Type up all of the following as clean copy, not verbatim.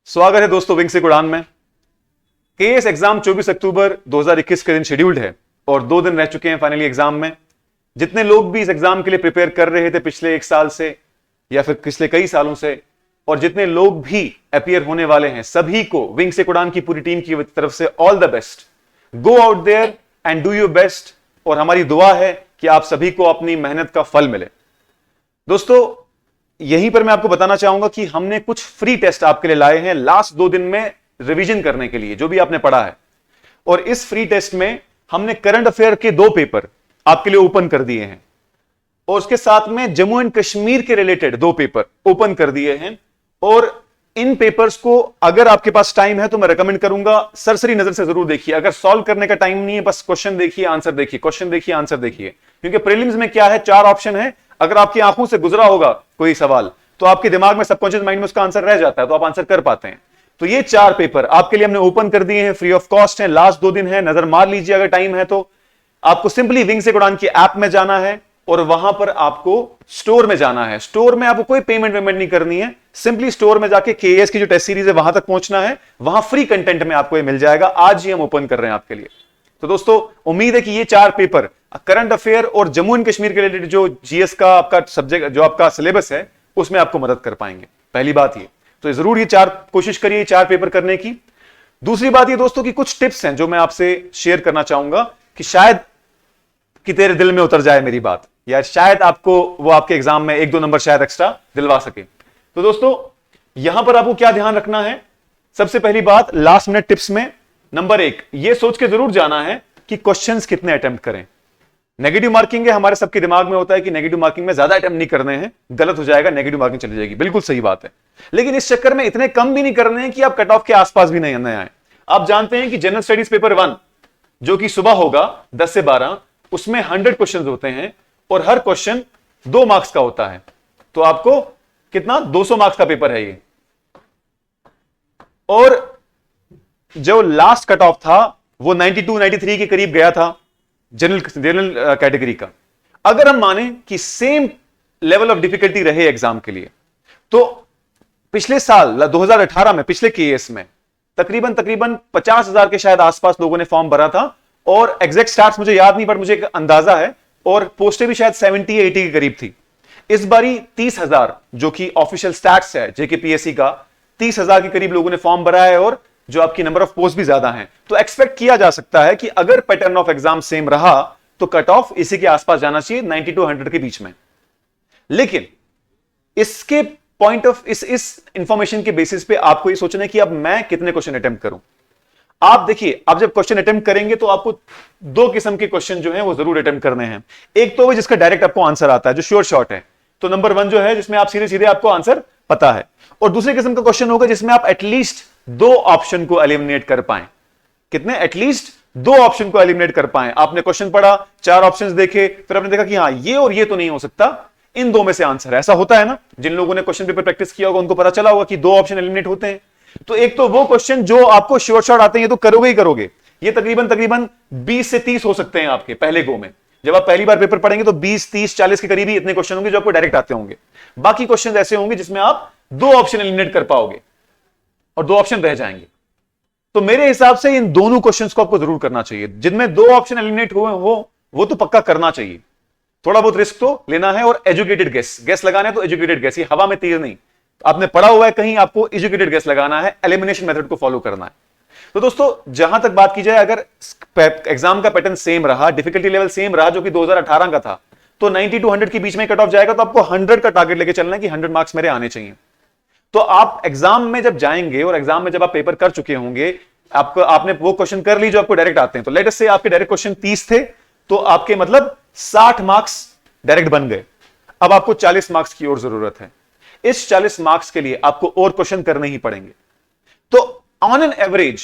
स्वागत है दोस्तों विंग से उड़ान में। केएस एग्जाम 24 अक्टूबर 2021 के दिन शेड्यूल्ड है और 2 दिन रह चुके हैं फाइनली एग्जाम में। जितने लोग भी इस एग्जाम के लिए प्रिपेयर कर रहे थे पिछले 1 साल से या फिर पिछले कई सालों से, और जितने लोग भी अपीयर होने वाले हैं, सभी को विंग से उड़ान की पूरी टीम की तरफ से all the best. Go out there and do your best, और हमारी दुआ है कि आप सभी को अपनी मेहनत का फल मिले। दोस्तों, यहीं पर मैं आपको बताना चाहूंगा कि हमने कुछ फ्री टेस्ट आपके लिए लाए हैं लास्ट 2 दिन में रिवीजन करने के लिए, जो भी आपने पढ़ा है। और इस फ्री टेस्ट में हमने करंट अफेयर के 2 पेपर आपके लिए ओपन कर दिए हैं और उसके साथ में जम्मू एंड कश्मीर के रिलेटेड 2 पेपर ओपन कर दिए हैं। और इन पेपर्स को अगर आपके पास टाइम है तो मैं रेकमेंड करूंगा सरसरी नजर से जरूर देखिए। अगर सॉल्व करने का टाइम नहीं है, बस क्वेश्चन देखिए, आंसर देखिए, क्वेश्चन देखिए, आंसर देखिए, क्योंकि प्रीलिम्स में क्या है, 4 ऑप्शन है। अगर आपकी आंखों से गुजरा होगा कोई सवाल तो आपके दिमाग में, सबकॉन्शियस माइंड में उसका आंसर रह जाता है, तो आप आंसर कर पाते हैं। तो ये 4 पेपर आपके लिए हमने ओपन कर दिए हैं, फ्री ऑफ कॉस्ट है। लास्ट 2 दिन है, नजर मार लीजिए अगर टाइम है तो। आपको सिंपली विंग से उड़ान की ऐप में जाना है और वहां पर आपको स्टोर में जाना है। स्टोर में आपको कोई पेमेंट नहीं करनी है, सिंपली स्टोर में जाके केएस की जो टेस्ट सीरीज है वहां तक पहुंचना है। वहां फ्री कंटेंट में आपको ये मिल जाएगा। आज ही हम ओपन कर रहे हैं आपके लिए। तो दोस्तों, उम्मीद है कि ये 4 पेपर करंट अफेयर और जम्मू एंड कश्मीर के रिलेटेड जो जीएस का आपका सब्जेक्ट, जो आपका सिलेबस है, उसमें आपको मदद कर पाएंगे। पहली बात ये तो जरूर ये 4 कोशिश करिए 4 पेपर करने की। दूसरी बात ये दोस्तों कि कुछ टिप्स हैं जो मैं आपसे शेयर करना चाहूंगा कि शायद कि तेरे दिल में उतर जाए मेरी बात, या शायद आपको वो आपके एग्जाम में 1-2 नंबर शायद एक्स्ट्रा दिलवा सके। तो दोस्तों, यहां पर आपको क्या ध्यान रखना है, सबसे पहली बात लास्ट मिनट टिप्स में नंबर 1 ये सोच के जरूर जाना है कि क्वेश्चंस कितने अटेम्प्ट करें। नेगेटिव मार्किंग है, हमारे सबके दिमाग में होता है कि नेगेटिव मार्किंग में ज्यादा अटेम्प्ट नहीं करने हैं, गलत हो जाएगा, नेगेटिव मार्किंग चली जाएगी। बिल्कुल सही बात है, लेकिन इस चक्कर में इतने कम भी नहीं करने हैं कि आप कट ऑफ के आसपास भी नहीं आए। आप जानते हैं कि जनरल स्टडीज पेपर 1 जो कि सुबह होगा 10 से 12, उसमें 100 क्वेश्चन होते हैं और हर क्वेश्चन 2 मार्क्स का होता है। तो आपको कितना 200 मार्क्स का पेपर है ये। और जो लास्ट कट ऑफ था वो 92-93 के करीब गया था जनरल कैटेगरी का। अगर हम माने कि सेम लेवल ऑफ डिफिकल्टी रहे एग्जाम के लिए, तो पिछले साल 2018 में पिछले केएस में तकरीबन 50,000 के शायद आसपास लोगों ने फॉर्म भरा था। और एग्जैक्ट स्टार्ट मुझे याद नहीं, पर मुझे एक अंदाजा है, और पोस्टें भी शायद 70-80 के करीब थी। इस बारी 30,000 जो कि ऑफिशियल स्टैट्स है जेकेपीएससी का, 30,000 के करीब लोगों ने फॉर्म भरा है और जो आपकी नंबर ऑफ पोस्ट भी ज्यादा हैं। तो एक्सपेक्ट किया जा सकता है कि अगर पैटर्न ऑफ एग्जाम सेम रहा तो कट ऑफ इसी के आसपास जाना चाहिए, 90-100 के बीच में। लेकिन इसके पॉइंट ऑफ इस इंफॉर्मेशन के बेसिस पे आपको ये सोचना है कि अब मैं कितने क्वेश्चन अटेम्प्ट करूं। आप देखिए, आप जब क्वेश्चन अटेम्प्ट करेंगे तो आपको 2 किस्म के क्वेश्चन जो हैं वो जरूर अटेम्प्ट करने हैं। एक तो वो जिसका डायरेक्ट आपको आंसर आता है, जो श्योर शॉट है, तो नंबर 1 जो है जिसमें आप सीधे सीधे आपको आंसर पता है। और दूसरे किस्म का क्वेश्चन होगा जिसमें आप एटलीस्ट 2 ऑप्शन को एलिमिनेट कर पाए। कितने? एटलीस्ट 2 ऑप्शन को एलिमिनेट कर पाए। आपने क्वेश्चन पढ़ा, 4 ऑप्शंस देखे, फिर आपने देखा कि हाँ ये और ये तो नहीं हो सकता, इन 2 में से आंसर है। ऐसा होता है ना, जिन लोगों ने क्वेश्चन पेपर प्रैक्टिस किया होगा उनको पता चला होगा कि 2 ऑप्शन एलिमिनेट होते हैं। तो एक तो वो क्वेश्चन जो आपको श्योर शॉट आते हैं, ये तो करोगे ही करोगे। ये तकरीबन 20 से 30 हो सकते हैं आपके पहले गो में। जब आप पहली बार पेपर पढ़ेंगे तो 20, 30, 40 के करीब ही इतने क्वेश्चन होंगे जो आपको डायरेक्ट आते होंगे। बाकी क्वेश्चन ऐसे होंगे जिसमें आप 2 ऑप्शन एलिमिनेट कर पाओगे और 2 ऑप्शन रह जाएंगे। तो मेरे हिसाब से इन दोनों क्वेश्चंस को आपको जरूर करना चाहिए। जिनमें 2 ऑप्शन एलिमिनेट हुए हो वो तो पक्का करना चाहिए। थोड़ा बहुत रिस्क तो लेना है और एजुकेटेड गेस लगाना है, तो एजुकेटेड गेस, ये हवा में तीर नहीं। आपने पढ़ा हुआ है कहीं, आपको एजुकेटेड गेस लगाना है, एलिमिनेशन मेथड को फॉलो करना है। तो दोस्तों, जहां तक बात की जाए, अगर एग्जाम का पैटर्न सेम रहा, डिफिकल्टी लेवल सेम रहा जो कि 2018 का था, तो 90-100 के बीच में कट ऑफ जाएगा। तो आपको 100 का टारगेट लेके चलना है कि 100 मार्क्स मेरे आने चाहिए। तो आप एग्जाम में जब जाएंगे और एग्जाम में जब आप पेपर कर चुके होंगे, आपने वो क्वेश्चन कर ली जो आपको डायरेक्ट आते हैं। तो लेट अस से आपके डायरेक्ट क्वेश्चन 30 थे, तो आपके मतलब 60 मार्क्स डायरेक्ट बन गए। अब आपको 40 मार्क्स की और जरूरत है। इस 40 मार्क्स के लिए आपको और क्वेश्चन करने ही पड़ेंगे। तो on an average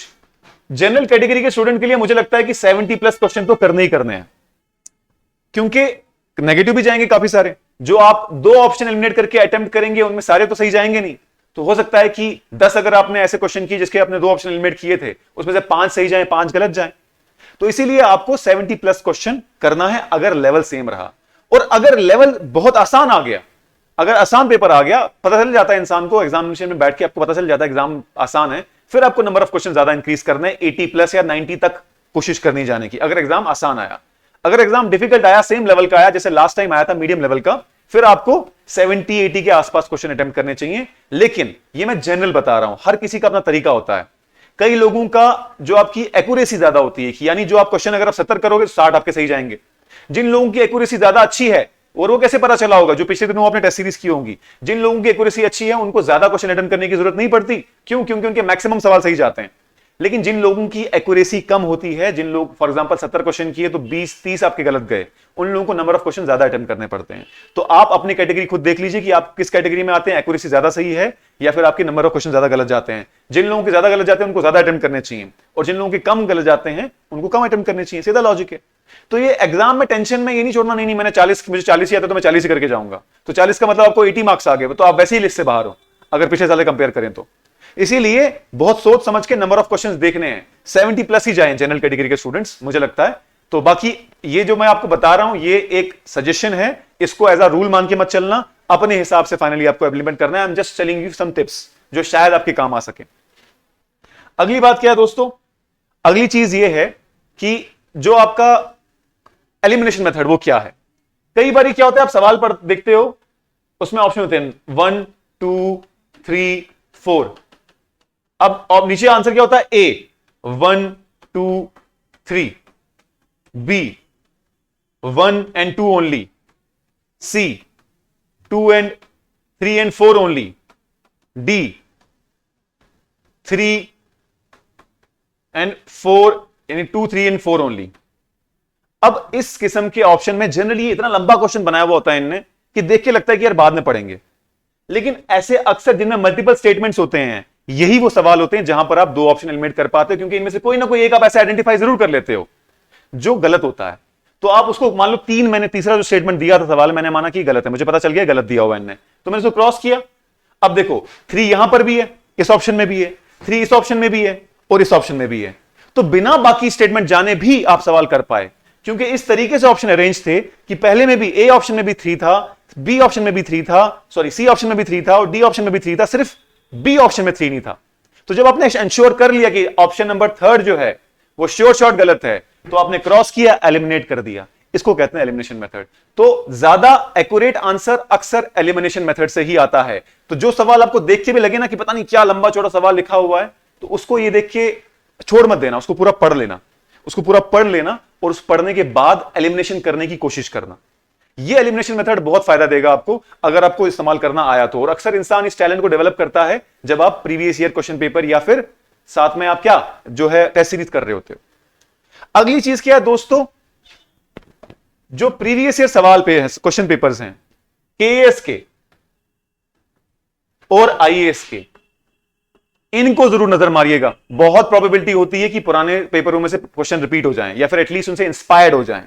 general category के स्टूडेंट के लिए मुझे लगता है कि 70+ क्वेश्चन तो करने ही करने हैं, क्योंकि नेगेटिव भी जाएंगे काफी सारे। जो आप 2 ऑप्शन एलिमिनेट करके अटेम्प्ट करेंगे उनमें सारे तो सही जाएंगे नहीं। तो हो सकता है कि 10 अगर आपने ऐसे क्वेश्चन किए जिसके आपने 2 ऑप्शन एलिमिनेट किए थे, उसमें से 5 सही जाए, 5 गलत जाए। तो इसीलिए आपको 70+ क्वेश्चन करना है अगर लेवल सेम रहा। और अगर लेवल बहुत आसान आ गया अगर आसान पेपर आ गया, पता चल जाता है इंसान को, एग्जामिनेशन में बैठ के आपको पता चल जाता है एग्जाम आसान है, फिर आपको नंबर ऑफ क्वेश्चन ज्यादा इंक्रीज करने, 80 प्लस या 90 तक कोशिश करनी जाने की, अगर एग्जाम आसान आया। अगर एग्जाम डिफिकल्ट आया, सेम लेवल का आया जैसे लास्ट टाइम आया था मीडियम लेवल का, फिर आपको 70-80 के आसपास क्वेश्चन अटेम्प्ट करने चाहिए। लेकिन ये मैं जनरल बता रहा हूं, हर किसी का अपना तरीका होता है। कई लोगों का जो आपकी एक्यूरेसी ज्यादा होती है, यानी जो आप क्वेश्चन अगर आप 70 करोगे तो 60 आपके सही जाएंगे। जिन लोगों की एक्यूरेसी ज्यादा अच्छी है, और वो कैसे पता चला होगा, जो पिछले दिनों आपने टेस्ट सीरीज की होंगी, जिन लोगों की एक्यूरेसी अच्छी है उनको ज्यादा क्वेश्चन अटेम्प्ट करने की जरूरत नहीं पड़ती। क्यों? क्योंकि उनके मैक्सिमम सवाल सही जाते हैं। लेकिन जिन लोगों की एक्यूरेसी कम होती है, जिन लोग फॉर एग्जांपल 70 क्वेश्चन किए तो 20-30 आपके गलत गए, उन लोगों को नंबर ऑफ क्वेश्चन ज्यादा अटेम्प्ट करने पड़ते हैं। तो आप अपनी कैटेगरी खुद देख लीजिए कि आप किस कैटेगरी में आते हैं, एक्यूरेसी ज्यादा सही है या फिर आपके नंबर ऑफ क्वेश्चन ज्यादा गलत जाते हैं। जिन लोगों के ज्यादा गलत जाते हैं उनको ज्यादा अटेम्प्ट करने चाहिए, और जिन लोगों के कम गलत जाते हैं उनको कम अटेम्प्ट करने चाहिए। सीधा लॉजिक है। तो ये एग्जाम में टेंशन में ये नहीं छोड़ना, नहीं मैंने 40, मुझे 40 ही आता तो मैं 40 ही करके जाऊंगा, तो 40 का मतलब आपको 80 मार्क्स आ गए, तो आप वैसे ही लिस्ट से बाहर हो अगर पिछले साल कंपेयर करें तो। इसीलिए बहुत सोच समझ के नंबर ऑफ क्वेश्चंस देखने हैं, 70 प्लस ही जाएं जनरल कैटेगरी के स्टूडेंट्स, मुझे लगता है। तो बाकी ये जो मैं आपको बता रहा हूं ये एक सजेशन है, इसको एज अ रूल मान के मत चलना, अपने हिसाब से फाइनली आपको इंप्लीमेंट करना है। I am just telling you some tips जो शायद आपके काम आ सके। अगली बात क्या है दोस्तों, अगली चीज ये है कि जो आपका एलिमिनेशन मेथड वो क्या है। कई बार क्या होता है, आप सवाल पर देखते हो उसमें ऑप्शन होते हैं 1 2 3 4। अब नीचे आंसर क्या होता है, A 1 2 3, B 1 and 2 only, C 2 and 3 and 4 only, D 3 and 4 यानी 2 3 and 4 ओनली। अब इस किस्म के ऑप्शन में जनरली इतना लंबा क्वेश्चन बनाया हुआ होता है इनने कि देख के लगता है कि यार बाद में पढ़ेंगे। लेकिन ऐसे अक्सर जिनमें मल्टीपल स्टेटमेंट्स होते हैं, यही वो सवाल होते हैं जहां पर आप 2 ऑप्शन एलिमिनेट कर पाते हो, क्योंकि इनमें से कोई ना कोई एक आप ऐसे आइडेंटिफाई जरूर कर लेते हो जो गलत होता है। तो आप उसको मान लो मैंने तीसरा जो स्टेटमेंट दिया था सवाल, मैंने माना कि गलत है, मुझे पता चल गया गलत दिया हुआ इनने, तो मैंने उसको क्रॉस किया। अब देखो 3 यहां पर भी है, इस ऑप्शन में भी है, 3 इस ऑप्शन में भी है और इस ऑप्शन में भी है, तो बिना बाकी स्टेटमेंट जाने भी आप सवाल कर पाए, क्योंकि इस तरीके से ऑप्शन अरेंज थे कि पहले में भी ए ऑप्शन में भी 3 था, बी ऑप्शन में भी 3 था, सॉरी सी ऑप्शन में भी 3 था और डी ऑप्शन में भी 3 था, सिर्फ बी ऑप्शन में 3 नहीं था। तो जब आपने इंश्योर कर लिया कि ऑप्शन नंबर 3 जो है वो श्योर शॉर्ट गलत है, तो आपने क्रॉस किया, एलिमिनेट कर दिया। इसको कहते हैं एलिमिनेशन मेथड। तो ज्यादा एक्यूरेट आंसर अक्सर एलिमिनेशन मेथड से ही आता है। तो जो सवाल आपको देख के भी लगे ना कि पता नहीं क्या लंबा चौड़ा सवाल लिखा हुआ है, तो उसको ये देख के छोड़ मत देना, उसको पूरा पढ़ लेना, उसको पूरा पढ़ लेना और उस पढ़ने के बाद एलिमिनेशन करने की कोशिश करना। ये एलिमिनेशन मेथड बहुत फायदा देगा आपको अगर आपको इस्तेमाल करना आया तो। और अक्सर इंसान इस टैलेंट को डेवलप करता है जब आप प्रीवियस ईयर क्वेश्चन पेपर या फिर साथ में आप क्या जो है टेस्ट सीरीज कर रहे होते हो। अगली चीज क्या है दोस्तों, जो प्रीवियस ईयर सवाल पे है क्वेश्चन पेपर्स हैं केएएस के और आईएएस के, इनको जरूर नजर मारिएगा। बहुत प्रोबेबिलिटी होती है कि पुराने पेपरों में से क्वेश्चन रिपीट हो जाएं या फिर एटलीस्ट उनसे इंस्पायर्ड हो जाएं।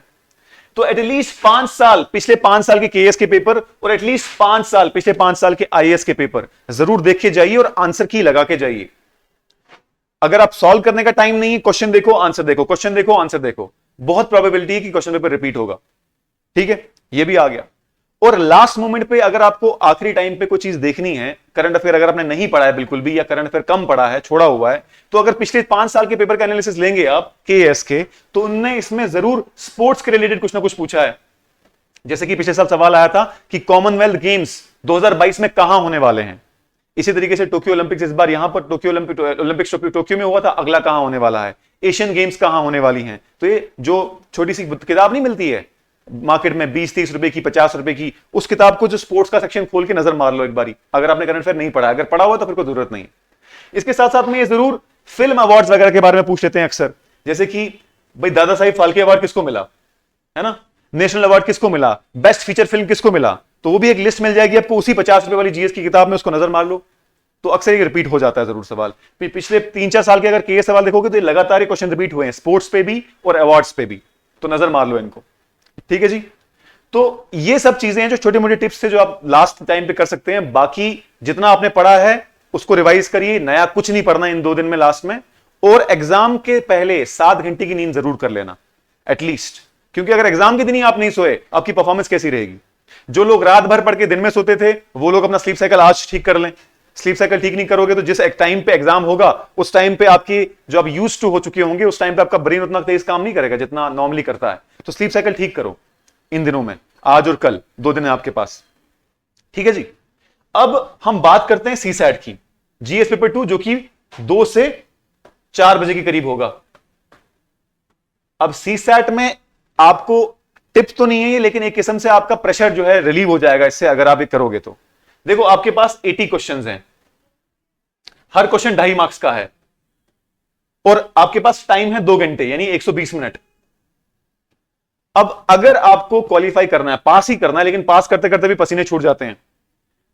तो एटलीस्ट 5 साल, पिछले 5 साल के केएएस के पेपर और एटलीस्ट 5 साल पिछले 5 साल के आईएएस के पेपर जरूर देख के जाइए और आंसर की लगा के जाइए। अगर आप सॉल्व करने का टाइम नहीं है, क्वेश्चन देखो आंसर देखो, क्वेश्चन देखो आंसर देखो, बहुत प्रोबेबिलिटी है कि क्वेश्चन पेपर रिपीट होगा। ठीक है, ये भी आ गया। और लास्ट मोमेंट पे अगर आपको आखिरी टाइम पे कोई चीज देखनी है, करंट अफेयर अगर आपने नहीं पढ़ा है बिल्कुल भी या करंट अफेयर कम पढ़ा है, छोड़ा हुआ है, तो अगर पिछले 5 साल के पेपर का एनालिसिस लेंगे आप केएएस के, तो उनने इसमें जरूर स्पोर्ट्स के रिलेटेड कुछ ना कुछ पूछा है। जैसे कि पिछले साल सवाल आया था कि कॉमनवेल्थ गेम्स 2022 में कहां होने वाले हैं। इसी तरीके से टोक्यो ओलंपिक्स, इस बार यहां पर टोक्यो ओलंपिक्स टोक्यो में हुआ था, अगला कहां होने वाला है, एशियन गेम्स कहां होने वाली हैं। तो ये जो छोटी सी किताब नहीं मिलती है मार्केट में 20-30 रुपए की, 50 रुपए की, उस किताब को जो स्पोर्ट्स का सेक्शन खोल के नजर मार लो एक बारी, अगर आपने करंट अफेयर नहीं पढ़ा, अगर पढ़ा हुआ तो फिर कोई जरूरत नहीं। इसके साथ साथ में ये जरूर फिल्म अवार्ड्स वगैरह के बारे में पूछ लेते हैं अक्सर, जैसे कि भाई दादा साहिब फाल्के अवार्ड किसको मिला है ना, नेशनल अवार्ड किसको मिला, बेस्ट फीचर फिल्म किसको मिला, तो वो भी एक लिस्ट मिल जाएगी आपको उसी 50 रुपए वाली जीएस की किताब में, उसको नजर मार लो। तो अक्सर ये रिपीट हो जाता है जरूर सवाल। पिछले 3-4 साल के अगर केएस सवाल देखोगे तो लगातार क्वेश्चन रिपीट हुए हैं, स्पोर्ट्स पे भी और अवार्ड्स पे भी, तो नजर मार लो इनको। ठीक है जी, तो ये सब चीजें हैं जो छोटे मोटे टिप्स थे जो आप लास्ट टाइम पे कर सकते हैं। बाकी जितना आपने पढ़ा है उसको रिवाइज करिए, नया कुछ नहीं पढ़ना इन 2 दिन में लास्ट में। और एग्जाम के पहले 7 घंटे की नींद जरूर कर लेना एटलीस्ट, क्योंकि अगर एग्जाम के दिन ही आप नहीं सोए, आपकी परफॉर्मेंस कैसी रहेगी। जो लोग रात भर पढ़ के दिन में सोते थे वो लोग अपना स्लीप साइकिल आज ठीक कर लें। स्लीप साइकिल ठीक नहीं करोगे तो जिस एक टाइम पे एग्जाम होगा उस टाइम पे आपकी जो आप यूज टू हो चुके होंगे उस टाइम पे आपका ब्रेन उतना तेज काम नहीं करेगा जितना नॉर्मली करता है। तो स्लीप साइकिल ठीक करो इन दिनों में, आज और कल 2 दिन है आपके पास। ठीक है जी। अब हम बात करते हैं सीसैट की, जीएस पेपर 2 जो कि 2 से 4 बजे के करीब होगा। अब सीसैट में आपको टिप्स तो नहीं है लेकिन एक किस्म से आपका प्रेशर जो है रिलीव हो जाएगा इससे, अगर आप ये करोगे तो। देखो आपके पास 80 क्वेश्चंस हैं, हर क्वेश्चन 2.5 मार्क्स का है और आपके पास टाइम है 2 घंटे यानी 120 मिनट। अब अगर आपको क्वालिफाई करना है, पास ही करना है, लेकिन पास करते करते भी पसीने छूट जाते हैं,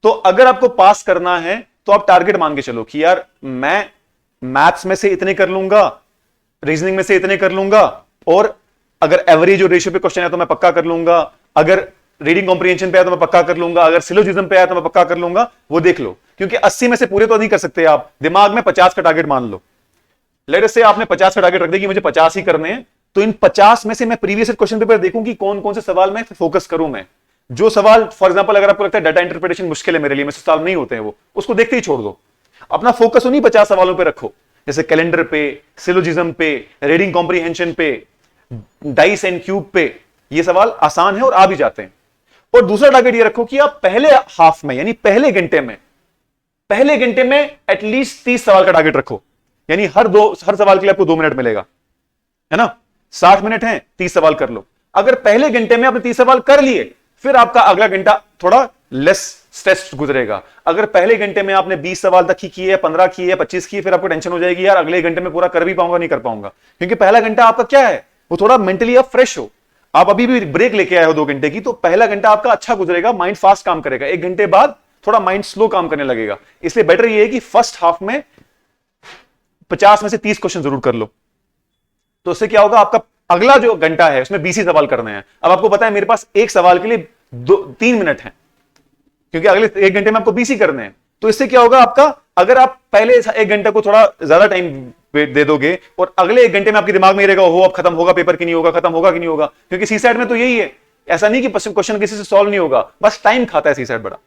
तो अगर आपको पास करना है तो आप टारगेट मान के चलो कि यार मैं मैथ्स में से इतने कर लूंगा, रीजनिंग में से इतने कर लूंगा, और अगर एवरेज और रेशियो पे क्वेश्चन है तो मैं पक्का कर लूंगा, अगर रीडिंग कॉम्प्रिहेंशन पे आया तो मैं पक्का कर लूंगा, अगर सिलोजिज्म पे आया तो मैं पक्का कर लूंगा। वो देख लो, क्योंकि 80 में से पूरे तो नहीं कर सकते आप, दिमाग में 50 का टारगेट मान लो। लेट अस से आपने 50 का टारगेट रख दिया कि मुझे 50 ही करने हैं, तो इन 50 में से मैं प्रीवियस क्वेश्चन पेपर देखूं कि कौन कौन से सवाल में फोकस करूं मैं। जो सवाल फॉर एग्जांपल अगर आपको लगता है डाटा इंटरप्रिटेशन मुश्किल है मेरे लिए, मेरे से सवाल नहीं होते हैं, वो उसको देखते ही छोड़ दो। अपना फोकस उन्हीं 50 सवालों पे रखो, जैसे कैलेंडर पे, सिलोजिज्म पे, रीडिंग कॉम्प्रिहेंशन पे, डाइस एंड क्यूब पे। ये सवाल आसान है और आ भी जाते हैं। और दूसरा टारगेट ये रखो कि आप पहले हाफ में यानी पहले घंटे में एटलीस्ट 30 सवाल का टारगेट रखो, यानी हर सवाल के लिए आपको 2 मिनट मिलेगा, है ना। 60 मिनट हैं, 30 सवाल कर लो। अगर पहले घंटे में आपने 30 सवाल कर लिए, फिर आपका अगला घंटा थोड़ा लेस स्ट्रेस गुजरेगा। अगर पहले घंटे में आपने 20 सवाल तक ही किए, 15 किए, 25 किए, फिर आपको टेंशन हो जाएगी यार अगले घंटे में पूरा कर भी पाऊंगा नहीं कर पाऊंगा, क्योंकि पहला घंटा आपका क्या है, वो थोड़ा मेंटली आप फ्रेश हो, आप अभी भी ब्रेक लेके आए हो 2 घंटे की, तो पहला घंटा आपका अच्छा गुजरेगा, माइंड फास्ट काम करेगा। 1 घंटे बाद थोड़ा माइंड स्लो काम करने लगेगा। इसलिए बेटर ये है कि फर्स्ट हाफ में 50 में से 30 क्वेश्चन जरूर कर लो। तो उससे क्या होगा, आपका अगला जो घंटा है उसमें 20 ही सवाल करने हैं। अब आपको पता है मेरे पास एक सवाल के लिए 3 मिनट हैं, क्योंकि अगले 1 घंटे में आपको 20 ही करने हैं। तो इससे क्या होगा आपका, अगर आप पहले 1 घंटे को थोड़ा ज्यादा टाइम दे दोगे और अगले 1 घंटे में आपके दिमाग में ही रहेगा हो अब खत्म होगा पेपर कि नहीं होगा, खत्म होगा कि नहीं होगा, क्योंकि सीसैट में तो यही है। ऐसा नहीं कि क्वेश्चन किसी से सॉल्व नहीं होगा, बस टाइम खाता है सीसैट बड़ा।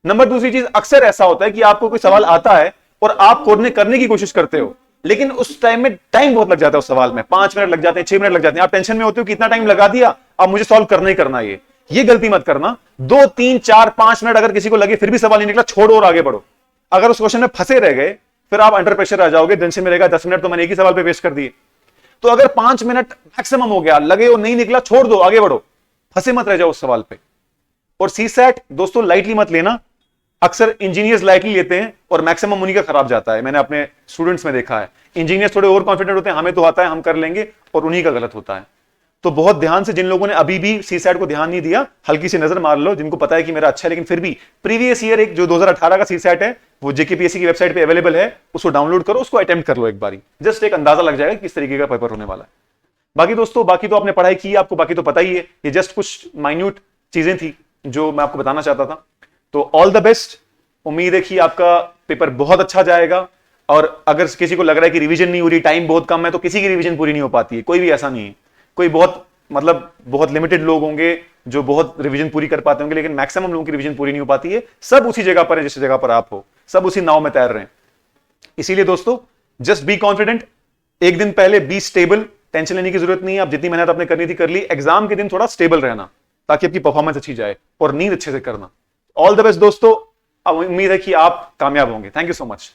नंबर दूसरी चीज, अक्सर ऐसा होता है कि आपको कोई सवाल आता है और आप करने की कोशिश करते हो, लेकिन उस टाइम में टाइम बहुत लग जाता है उस सवाल में, 5 मिनट लग जाते हैं, 6 मिनट लग जाते हैं। आप टेंशन में होते हो कि इतना टाइम लगा दिया, अब मुझे सॉल्व करना ही करना है। ये गलती मत करना। 2, 3, 4, 5 मिनट अगर किसी को लगे फिर भी सवाल नहीं निकला, छोड़ो और आगे बढ़ो। अगर उस क्वेश्चन में फंसे रह गए फिर आप अंडर प्रेशर आ जाओगे, टेंशन में रहेगा 10 मिनट तो मैंने एक ही सवाल पे वेस्ट कर दिए। तो अगर 5 मिनट मैक्सिमम हो गया, लगे वो नहीं निकला, छोड़ दो, आगे बढ़ो, फंसे मत रह जाओ उस सवाल पे। और सीसैट दोस्तों लाइटली मत लेना। अक्सर इंजीनियर्स लाइटली लेते हैं और मैक्सिमम उन्हीं का खराब जाता है, मैंने अपने स्टूडेंट्स में देखा है। इंजीनियर्स थोड़े ओवर कॉन्फिडेंट होते हैं, हमें तो आता है हम कर लेंगे, और उन्हीं का गलत होता है। तो बहुत ध्यान से, जिन लोगों ने अभी भी सीसैट को ध्यान नहीं दिया, हल्की सी नजर मार लो, जिनको पता है कि मेरा अच्छा है लेकिन फिर भी प्रीवियस ईयर एक जो 2018 का सीसैट है वो जेकेपीएससी की वेबसाइट पे अवेलेबल है, उसको डाउनलोड करो, उसको अटेम्प्ट कर लो एक बारी, जस्ट एक अंदाजा लग जाएगा किस तरीके का पेपर होने वाला है। बाकी दोस्तों, बाकी तो आपने पढ़ाई की है, आपको बाकी तो पता ही है, ये जस्ट कुछ माइन्यूट चीजें थी जो मैं आपको बताना चाहता था। तो ऑल द बेस्ट, उम्मीद है कि आपका पेपर बहुत अच्छा जाएगा। और अगर किसी को लग रहा है कि रिवीजन नहीं हो रही, टाइम बहुत कम है, तो किसी की रिवीजन पूरी नहीं हो पाती है, कोई भी ऐसा नहीं है। कोई बहुत लिमिटेड लोग होंगे जो बहुत रिवीजन पूरी कर पाते होंगे, लेकिन मैक्सिमम लोगों की रिवीजन पूरी नहीं हो पाती है। सब उसी जगह पर है जिस जगह पर आप हो, सब उसी नाव में तैर रहे हैं। इसीलिए दोस्तों, जस्ट बी कॉन्फिडेंट, एक दिन पहले बी स्टेबल, टेंशन लेने की जरूरत नहीं है। आप जितनी मेहनत आपने करनी थी कर ली, एग्जाम के दिन थोड़ा स्टेबल रहना ताकि आपकी परफॉर्मेंस अच्छी जाए, और नींद अच्छे से करना। ऑल द बेस्ट दोस्तों, अब उम्मीद है कि आप कामयाब होंगे। Thank you so much.